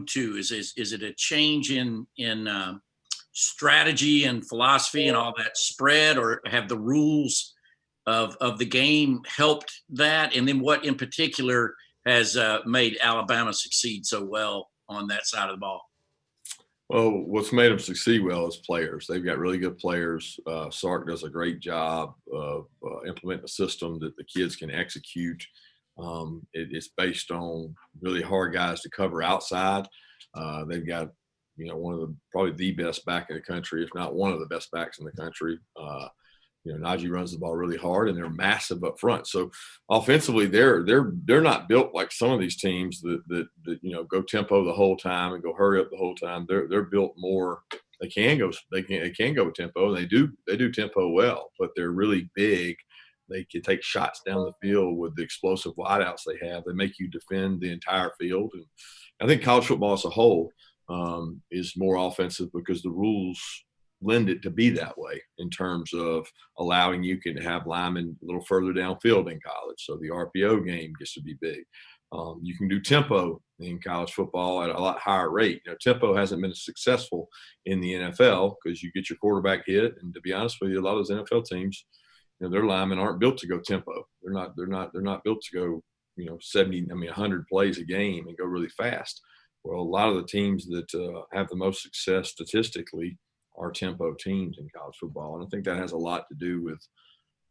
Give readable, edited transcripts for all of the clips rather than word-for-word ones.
to? Is it a change in strategy and philosophy and all that spread, or have the rules of the game helped that? And then what in particular has made Alabama succeed so well on that side of the ball? Well, what's made them succeed well is players. They've got really good players. Sark does a great job of implementing a system that the kids can execute. It's based on really hard guys to cover outside. They've got, probably the best back in the country, if not one of the best backs in the country. Najee runs the ball really hard, and they're massive up front. So offensively, they're not built like some of these teams that go tempo the whole time and go hurry up the whole time. They're built more. They can go tempo, and they do tempo well, but they're really big. They can take shots down the field with the explosive wideouts they have. They make you defend the entire field. And I think college football as a whole is more offensive because the rules lend it to be that way in terms of allowing you can have linemen a little further downfield in college. So the RPO game gets to be big. You can do tempo in college football at a lot higher rate. Tempo hasn't been as successful in the NFL because you get your quarterback hit. And to be honest with you, a lot of those NFL teams, their linemen aren't built to go tempo. They're not built to go, 100 plays a game and go really fast. Well, a lot of the teams that have the most success statistically are tempo teams in college football. And I think that has a lot to do with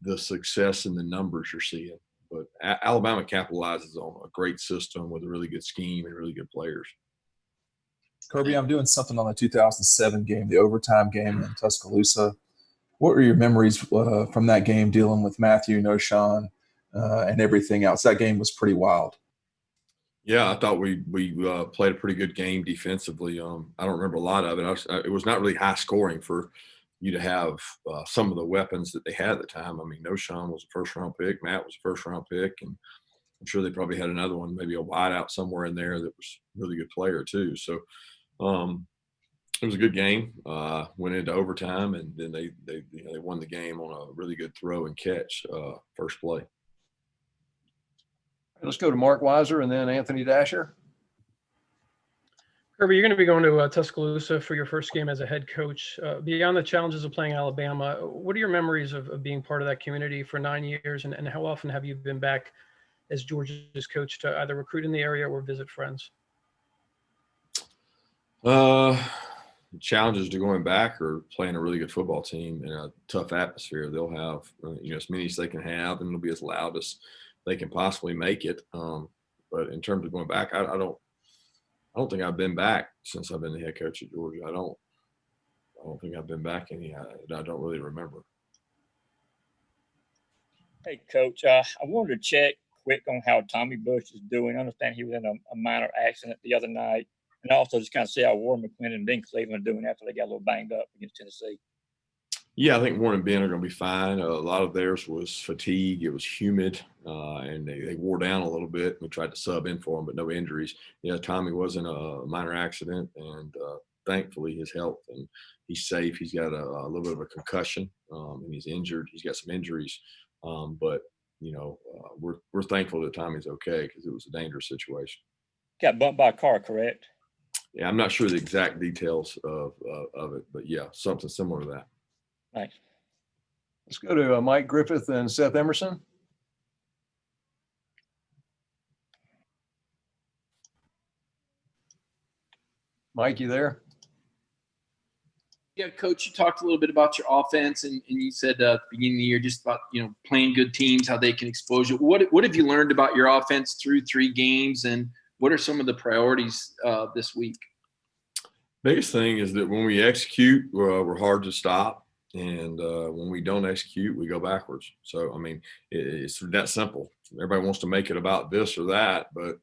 the success and the numbers you're seeing. But Alabama capitalizes on a great system with a really good scheme and really good players. Kirby, I'm doing something on the 2007 game, the overtime game in Tuscaloosa. What were your memories from that game dealing with Matthew, Noshawn, and everything else? That game was pretty wild. Yeah, I thought we played a pretty good game defensively. I don't remember a lot of it. It was not really high scoring for you to have some of the weapons that they had at the time. I mean, Noshawn was a first-round pick. Matt was a first-round pick. And I'm sure they probably had another one, maybe a wideout somewhere in there that was a really good player too. So it was a good game. Went into overtime, and then they won the game on a really good throw and catch first play. Let's go to Mark Weiser and then Anthony Dasher. Kirby, you're going to be going to Tuscaloosa for your first game as a head coach. Beyond the challenges of playing Alabama, what are your memories of being part of that community for 9 years, and how often have you been back as Georgia's coach to either recruit in the area or visit friends? Challenges to going back or playing a really good football team in a tough atmosphere. They'll have as many as they can have, and it'll be as loud as they can possibly make it. But in terms of going back, I don't think I've been back since I've been the head coach at Georgia. I don't think I've been back any. I don't really remember. Hey, Coach, I wanted to check quick on how Tommy Bush is doing. I understand he was in a minor accident the other night, and also just kind of see how Warren McClendon and Ben Cleveland are doing after they got a little banged up against Tennessee. Yeah, I think Warren and Ben are going to be fine. A lot of theirs was fatigue. It was humid, and they wore down a little bit. We tried to sub in for them, but no injuries. Yeah, Tommy was in a minor accident, and thankfully his health, and he's safe. He's got a little bit of a concussion, and he's injured. He's got some injuries, but we're thankful that Tommy's okay because it was a dangerous situation. Got bumped by a car, correct? Yeah, I'm not sure the exact details of it, but yeah, something similar to that. Thanks. Let's go to Mike Griffith and Seth Emerson. Mike, you there? Yeah, Coach, you talked a little bit about your offense, and you said at the beginning of the year just about playing good teams, how they can expose you. What have you learned about your offense through 3 games, and what are some of the priorities this week? Biggest thing is that when we execute, we're hard to stop. And when we don't execute, we go backwards. So, I mean, it's that simple. Everybody wants to make it about this or that, but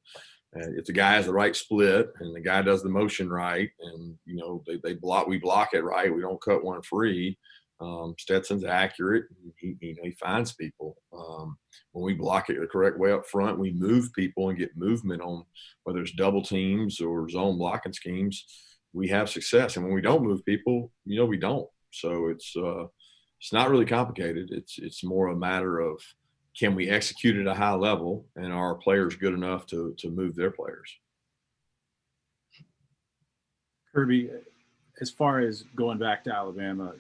if the guy has the right split and the guy does the motion right, and we block it right, we don't cut one free. Stetson's accurate. He finds people. When we block it the correct way up front, we move people and get movement on whether it's double teams or zone blocking schemes. We have success, and when we don't move people, we don't. So it's not really complicated. It's more a matter of, can we execute at a high level, and are our players good enough to move their players? Kirby, as far as going back to Alabama,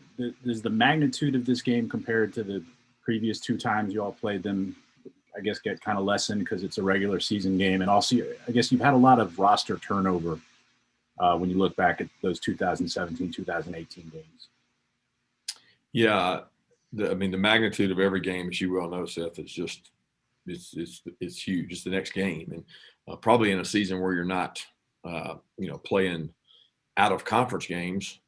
does the magnitude of this game compared to the previous two times you all played them, I guess, get kind of lessened because it's a regular season game? And also, I guess you've had a lot of roster turnover when you look back at those 2017, 2018 games. Yeah. I mean, the magnitude of every game, as you well know, Seth, is just it's huge. It's the next game. And probably in a season where you're not, playing out of conference games,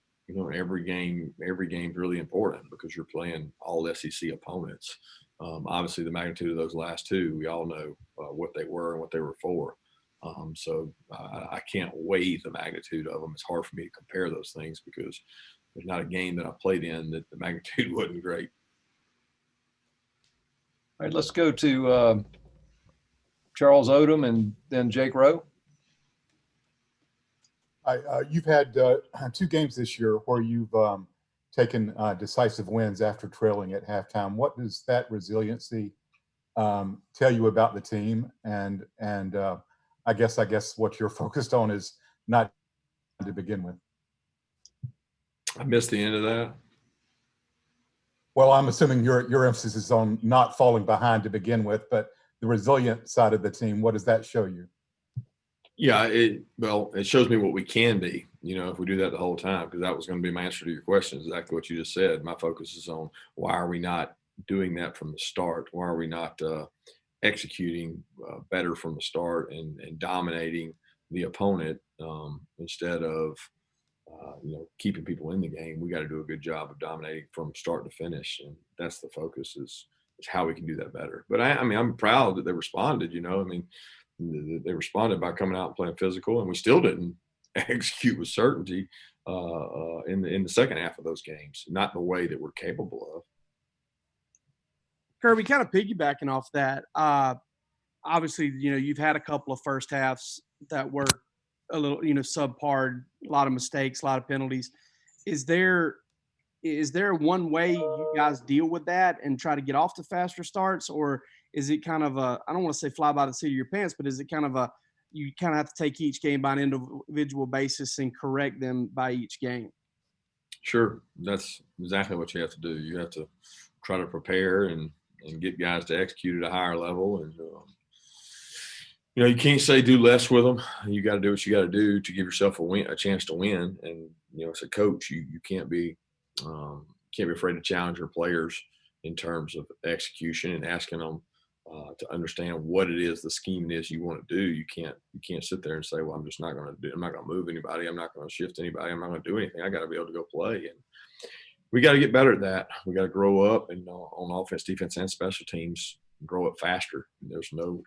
every game is really important because you're playing all SEC opponents. Obviously, the magnitude of those last two, we all know what they were and what they were for. So I can't weigh the magnitude of them. It's hard for me to compare those things because there's not a game that I played in that the magnitude wasn't great. All right, let's go to Charles Odom and then Jake Rowe. You've had 2 games this year where you've taken decisive wins after trailing at halftime. What does that resiliency tell you about the team? And I guess what you're focused on is not to begin with. I missed the end of that. Well, I'm assuming your emphasis is on not falling behind to begin with, but the resilient side of the team, what does that show you? Yeah, it shows me what we can be, if we do that the whole time, because that was going to be my answer to your question, exactly what you just said. My focus is on why are we not doing that from the start? Why are we not executing better from the start and dominating the opponent instead of keeping people in the game? We got to do a good job of dominating from start to finish, and that's the focus is how we can do that better. But I'm proud that they responded. They responded by coming out and playing physical, and we still didn't execute with certainty in the second half of those games, not the way that we're capable of. Kirby, kind of piggybacking off that, obviously, you've had a couple of first halves that were a little, subpar, a lot of mistakes, a lot of penalties. Is there one way you guys deal with that and try to get off to faster starts, or is it kind of I don't want to say fly by the seat of your pants, but is it kind of you kind of have to take each game by an individual basis and correct them by each game? Sure. That's exactly what you have to do. You have to try to prepare and get guys to execute at a higher level. And, you can't say do less with them. You got to do what you got to do to give yourself a chance to win. And, as a coach, you can't be afraid to challenge your players in terms of execution and asking them to understand what it is, the scheme is you want to do. You can't sit there and say, well, I'm not going to move anybody. I'm not going to shift anybody. I'm not going to do anything. I got to be able to go play. And we got to get better at that. We got to grow up and on offense, defense, and special teams, grow up faster. There's no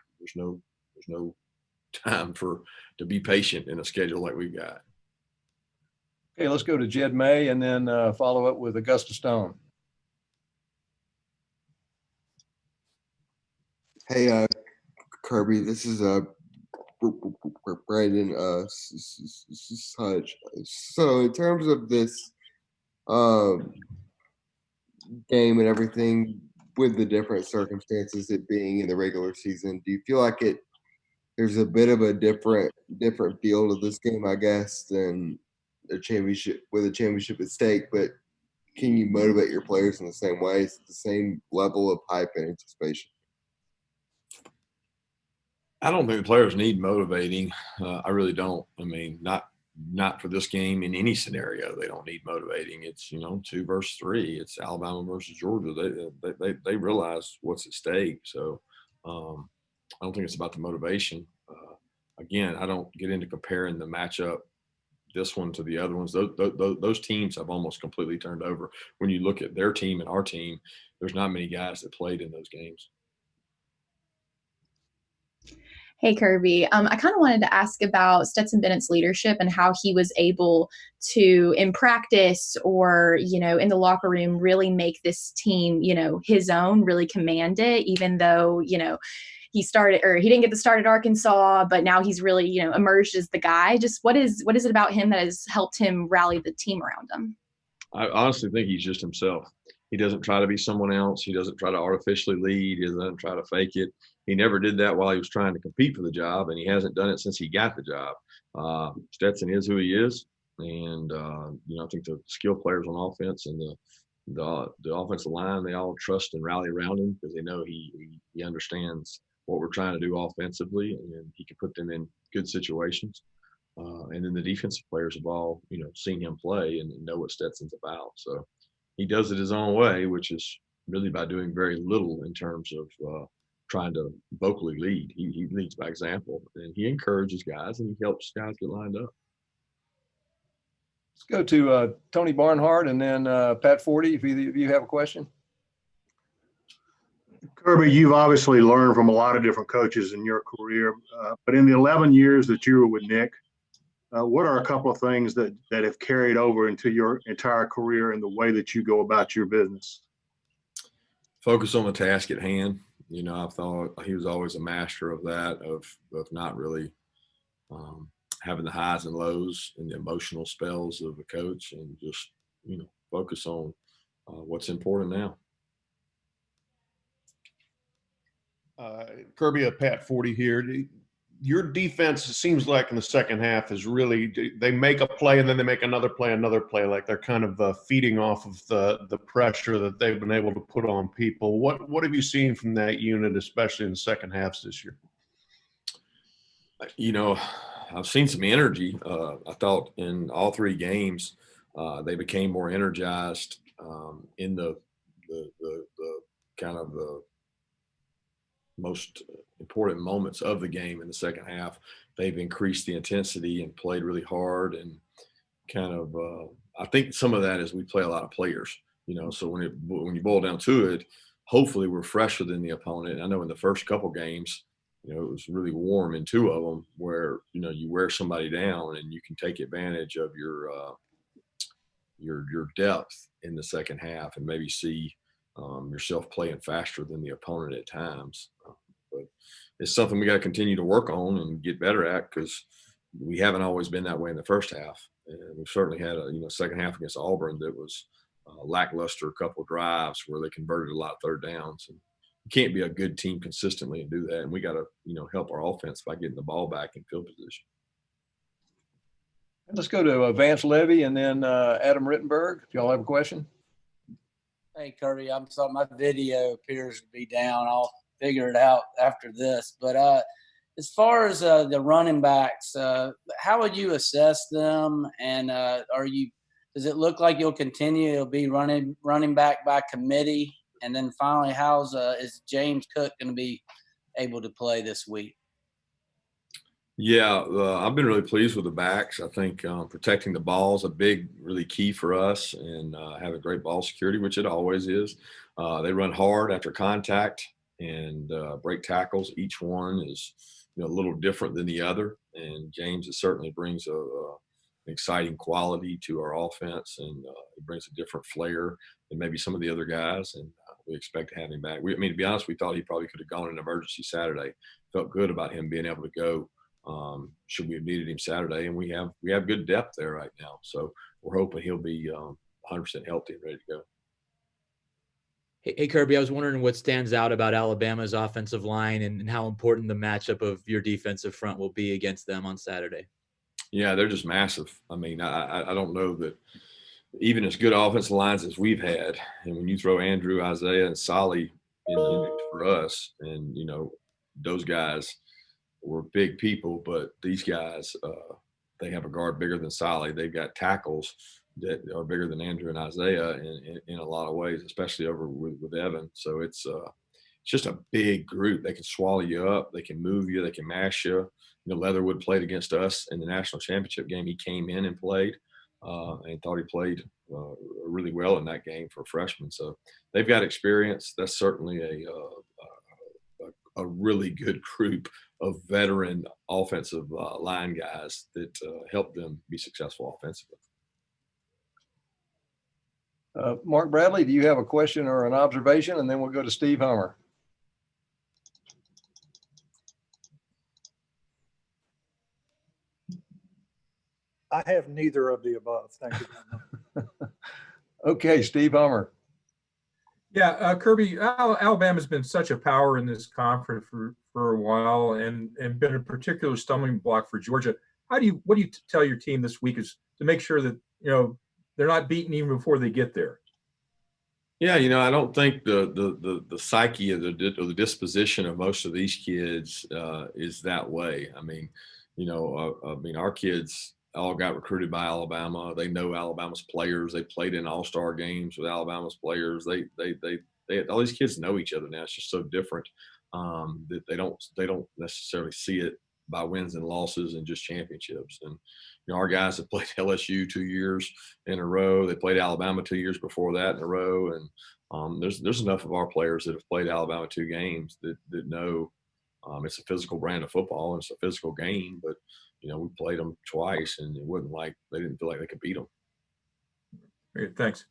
time to be patient in a schedule like we've got. Okay, let's go to Jed May and then follow up with Augusta Stone. Hey, Kirby, this is Brandon Sudge. So in terms of this game and everything, with the different circumstances, it being in the regular season, do you feel like there's a bit of a different feel to this game, I guess, than a championship at stake? But can you motivate your players in the same way? Is it the same level of hype and anticipation? I don't think the players need motivating. I really don't. Not for this game in any scenario. They don't need motivating. It's 2 versus 3. It's Alabama versus Georgia. They realize what's at stake. So I don't think it's about the motivation. Again, I don't get into comparing the matchup, this one to the other ones. Those teams have almost completely turned over. When you look at their team and our team, there's not many guys that played in those games. Hey, Kirby. I kind of wanted to ask about Stetson Bennett's leadership and how he was able to, in practice or, in the locker room, really make this team, his own, really command it, even though, he didn't get the start at Arkansas, but now he's really, emerged as the guy. Just what is it about him that has helped him rally the team around him? I honestly think he's just himself. He doesn't try to be someone else. He doesn't try to artificially lead. He doesn't try to fake it. He never did that while he was trying to compete for the job, and he hasn't done it since he got the job. Stetson is who he is. And I think the skill players on offense and the offensive line, they all trust and rally around him because they know he understands what we're trying to do offensively, and he can put them in good situations. And then the defensive players have all, seen him play and know what Stetson's about. So he does it his own way, which is really by doing very little in terms of trying to vocally lead. He leads by example, and he encourages guys and he helps guys get lined up. Let's go to Tony Barnhart and then Pat Forty, if either of you have a question. Kirby, you've obviously learned from a lot of different coaches in your career, but in the 11 years that you were with Nick, what are a couple of things that have carried over into your entire career and the way that you go about your business? Focus on the task at hand. I thought he was always a master of that, of not really having the highs and lows and the emotional spells of a coach, and just, focus on what's important now. Kirby, Pat 40 here. Your defense, it seems like in the second half, is really, they make a play and then they make another play, like they're kind of feeding off of the pressure that they've been able to put on people. What have you seen from that unit, especially in the second halves this year? I've seen some energy. I thought in all three games, they became more energized in the kind of the most important moments of the game in the second half. They've increased the intensity and played really hard, and kind of I think some of that is we play a lot of players, so when you boil down to it, hopefully we're fresher than the opponent. I know in the first couple games, it was really warm in two of them where, you wear somebody down and you can take advantage of your depth in the second half and maybe see yourself playing faster than the opponent at times. But it's something we got to continue to work on and get better at, because we haven't always been that way in the first half. And we've certainly had a second half against Auburn that was lackluster, a couple of drives where they converted a lot of third downs. And you can't be a good team consistently and do that. And we got to, help our offense by getting the ball back in field position. Let's go to Vance Levy and then Adam Rittenberg, if y'all have a question. Hey, Kirby, I'm sorry, my video appears to be down. I'll figure it out after this. But as far as the running backs, how would you assess them? And does it look like you'll continue to be running back by committee? And then finally, is James Cook going to be able to play this week? Yeah, I've been really pleased with the backs. I think protecting the ball is a really key for us, and having great ball security, which it always is. They run hard after contact and break tackles. Each one is a little different than the other, and James certainly brings an exciting quality to our offense, and he brings a different flair than maybe some of the other guys, and we expect to have him back. To be honest, we thought he probably could have gone in emergency Saturday. Felt good about him being able to go. Should we have needed him Saturday, and we have good depth there right now, so we're hoping he'll be 100% healthy and ready to go. Hey, Kirby, I was wondering what stands out about Alabama's offensive line and how important the matchup of your defensive front will be against them on Saturday. Yeah, they're just massive. I don't know that even as good offensive lines as we've had, and when you throw Andrew, Isaiah, and Solly in for us, and those guys were big people, but these guys, they have a guard bigger than Solly. They've got tackles that are bigger than Andrew and Isaiah in a lot of ways, especially over with Evan. So it's just a big group. They can swallow you up. They can move you. They can mash you. Leatherwood played against us in the national championship game. He came in and played and thought he played really well in that game for a freshman. So they've got experience. That's certainly a really good group of veteran offensive line guys that help them be successful offensively. Mark Bradley, do you have a question or an observation? And then we'll go to Steve Hummer. I have neither of the above. Thank you very much. Okay, Steve Hummer. Yeah, Kirby, Alabama's been such a power in this conference for a while, and been a particular stumbling block for Georgia. what do you tell your team this week is to make sure that, they're not beaten even before they get there? Yeah, I don't think the psyche or the disposition of most of these kids is that way. I mean, our kids all got recruited by Alabama. They know Alabama's players. They played in all-star games with Alabama's players. They all these kids know each other now. It's just so different that they don't necessarily see it by wins and losses and just championships. And our guys have played LSU 2 years in a row. They played Alabama 2 years before that in a row. And there's enough of our players that have played Alabama 2 games that know it's a physical brand of football and it's a physical game. But we played them twice, and it wasn't like they didn't feel like they could beat them. Great, thanks.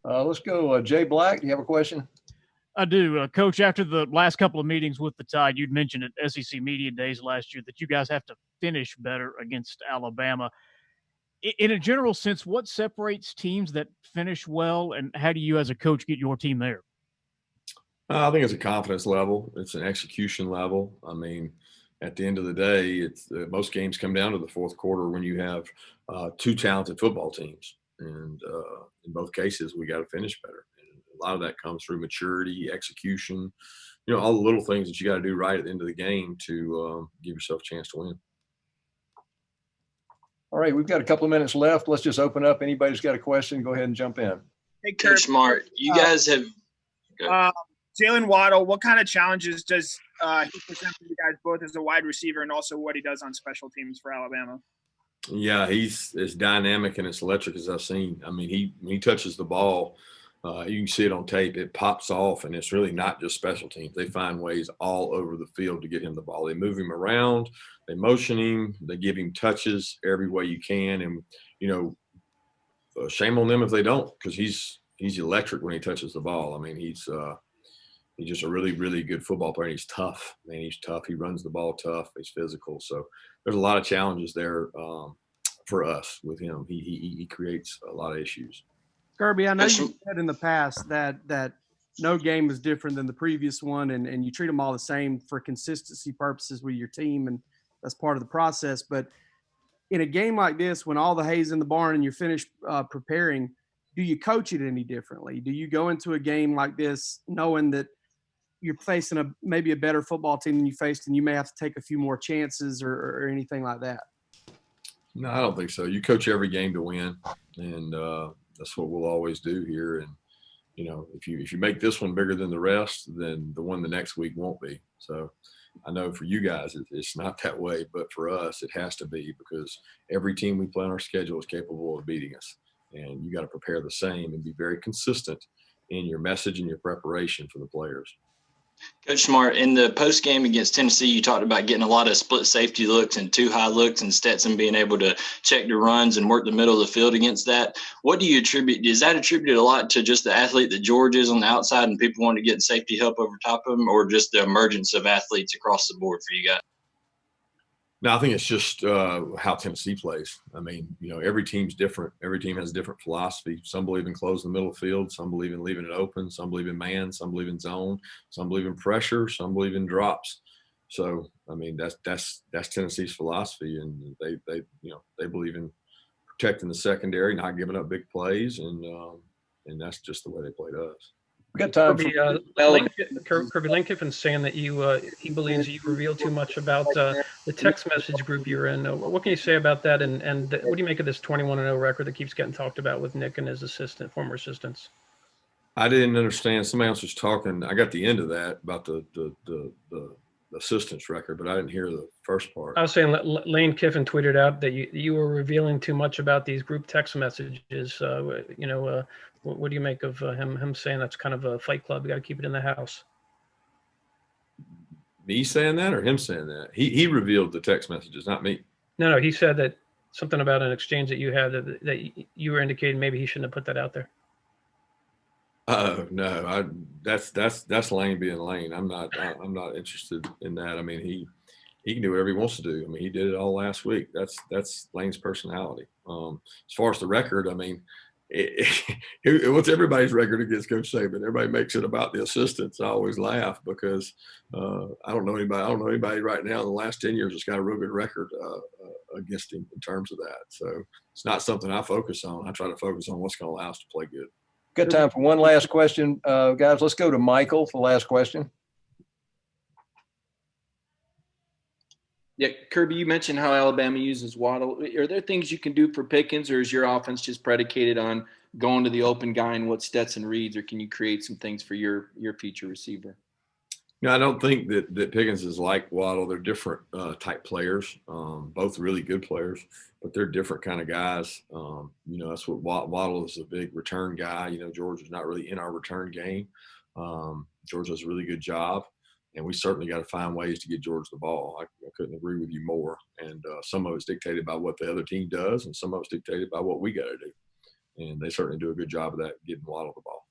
Let's go, Jay Black. Do you have a question? I do. Coach, after the last couple of meetings with the Tide, you'd mentioned at SEC Media Days last year that you guys have to finish better against Alabama. In a general sense, what separates teams that finish well, and how do you as a coach get your team there? I think it's a confidence level. It's an execution level. I mean, at the end of the day, it's most games come down to the fourth quarter when you have 2 talented football teams. And in both cases, we got to finish better. And a lot of that comes through maturity, execution, all the little things that you got to do right at the end of the game to give yourself a chance to win. All right, we've got a couple of minutes left. Let's just open up. Anybody's got a question, go ahead and jump in. Hey, Coach Smart, you guys have Jalen Waddle. What kind of challenges does he present for you guys, both as a wide receiver and also what he does on special teams for Alabama? Yeah, he's as dynamic and as electric as I've seen. I mean, when he touches the ball, you can see it on tape. It pops off, and it's really not just special teams. They find ways all over the field to get him the ball. They move him around. They motion him. They give him touches every way you can. And, shame on them if they don't, because he's electric when he touches the ball. I mean, he's just a really, really good football player. He's tough. Man, he's tough. He runs the ball tough. He's physical. So there's a lot of challenges there for us with him. He creates a lot of issues. Kirby, I know you said in the past that no game is different than the previous one, and you treat them all the same for consistency purposes with your team, and that's part of the process. But in a game like this, when all the hay's in the barn and you're finished preparing, do you coach it any differently? Do you go into a game like this knowing that you're facing maybe a better football team than you faced, and you may have to take a few more chances or anything like that? No, I don't think so. You coach every game to win, and that's what we'll always do here. And if you make this one bigger than the rest, then the one the next week won't be. So I know for you guys it's not that way, but for us it has to be, because every team we play on our schedule is capable of beating us, and you got to prepare the same and be very consistent in your message and your preparation for the players. Coach Smart, in the post game against Tennessee, you talked about getting a lot of split safety looks and 2 high looks, and Stetson being able to check the runs and work the middle of the field against that. What do you attribute? Is that attributed a lot to just the athlete that George is on the outside and people want to get safety help over top of him, or just the emergence of athletes across the board for you guys? No, I think it's just how Tennessee plays. I mean, every team's different. Every team has a different philosophy. Some believe in closing the middle of the field. Some believe in leaving it open. Some believe in man. Some believe in zone. Some believe in pressure. Some believe in drops. So, I mean, that's Tennessee's philosophy, and they believe in protecting the secondary, not giving up big plays, and that's just the way they played us. We got time Kirby Lane Kiffin's saying that he believes you reveal too much about the text message group you're in. What can you say about that? And what do you make of this 21-0 record that keeps getting talked about with Nick and his former assistants? I didn't understand. Somebody else was talking. I got the end of that about the assistants record, but I didn't hear the first part. I was saying Lane Kiffin tweeted out that you were revealing too much about these group text messages. What do you make of him saying that's kind of a fight club? You got to keep it in the house. Me saying that or him saying that? He revealed the text messages, not me. No, he said that something about an exchange that you had that you were indicating maybe he shouldn't have put that out there. No, that's Lane being Lane. I'm not interested in that. I mean, he can do whatever he wants to do. I mean, he did it all last week. That's Lane's personality. As far as the record, I mean, what's everybody's record against Coach Saban? Everybody makes it about the assistants. I always laugh because I don't know anybody right now in the last 10 years that's got a real good record against him in terms of that. So it's not something I focus on. I try to focus on what's going to allow us to play good. Good time for one last question. Guys, let's go to Michael for the last question. Yeah, Kirby, you mentioned how Alabama uses Waddle. Are there things you can do for Pickens, or is your offense just predicated on going to the open guy and what Stetson reads, or can you create some things for your feature receiver? No, I don't think that Pickens is like Waddle. They're different type players, both really good players, but they're different kind of guys. That's what Waddle is, a big return guy. Georgia's not really in our return game. Georgia does a really good job, and we certainly got to find ways to get Georgia the ball. I couldn't agree with you more. And some of it's dictated by what the other team does, and some of it's dictated by what we got to do. And they certainly do a good job of that, getting Waddle the ball.